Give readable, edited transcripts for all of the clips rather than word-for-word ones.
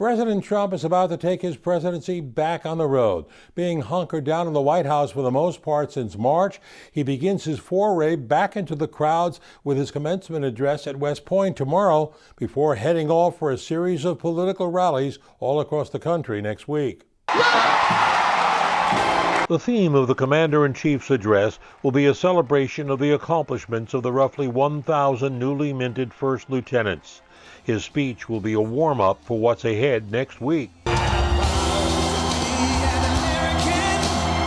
President Trump is about to take his presidency back on the road. Being hunkered down in the White House for the most part since March, he begins his foray back into the crowds with his commencement address at West Point tomorrow before heading off for a series of political rallies all across the country next week. The theme of the Commander-in-Chief's address will be a celebration of the accomplishments of the roughly 1,000 newly minted first lieutenants. His speech will be a warm-up for what's ahead next week.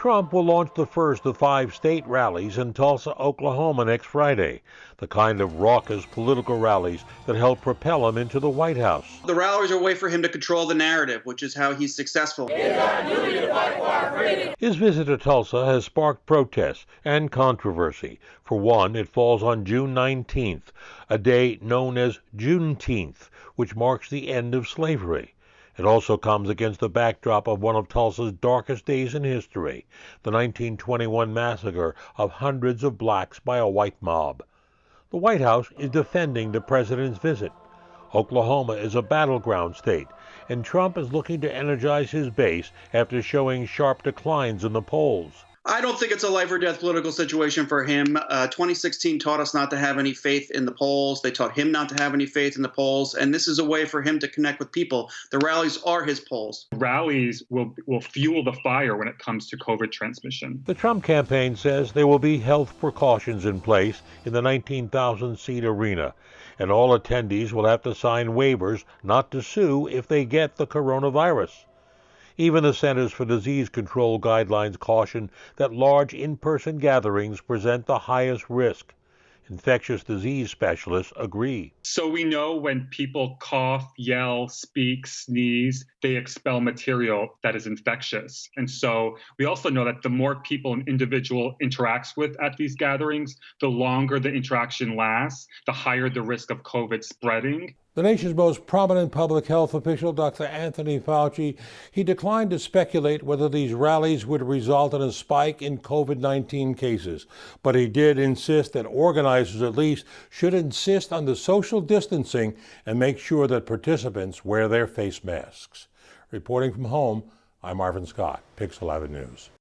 Trump will launch the first of 5 state rallies in Tulsa, Oklahoma next Friday, the kind of raucous political rallies that help propel him into the White House. The rallies are a way for him to control the narrative, which is how he's successful. His visit to Tulsa has sparked protests and controversy. For one, it falls on June 19th, a day known as Juneteenth, which marks the end of slavery. It also comes against the backdrop of one of Tulsa's darkest days in history, the 1921 massacre of hundreds of blacks by a white mob. The White House is defending the president's visit. Oklahoma is a battleground state, and Trump is looking to energize his base after showing sharp declines in the polls. I don't think it's a life or death political situation for him. 2016 taught us not to have any faith in the polls. They taught him not to have any faith in the polls. And this is a way for him to connect with people. The rallies are his polls. Rallies will fuel the fire when it comes to COVID transmission. The Trump campaign says there will be health precautions in place in the 19,000-seat arena, and all attendees will have to sign waivers not to sue if they get the coronavirus. Even the Centers for Disease Control guidelines caution that large in-person gatherings present the highest risk. Infectious disease specialists agree. So we know when people cough, yell, speak, sneeze, they expel material that is infectious. And so we also know that the more people an individual interacts with at these gatherings, the longer the interaction lasts, the higher the risk of COVID spreading. The nation's most prominent public health official, Dr. Anthony Fauci, he declined to speculate whether these rallies would result in a spike in COVID-19 cases. But he did insist that organizers at least should insist on the social distancing and make sure that participants wear their face masks. Reporting from home, I'm Marvin Scott, Pix 11 News.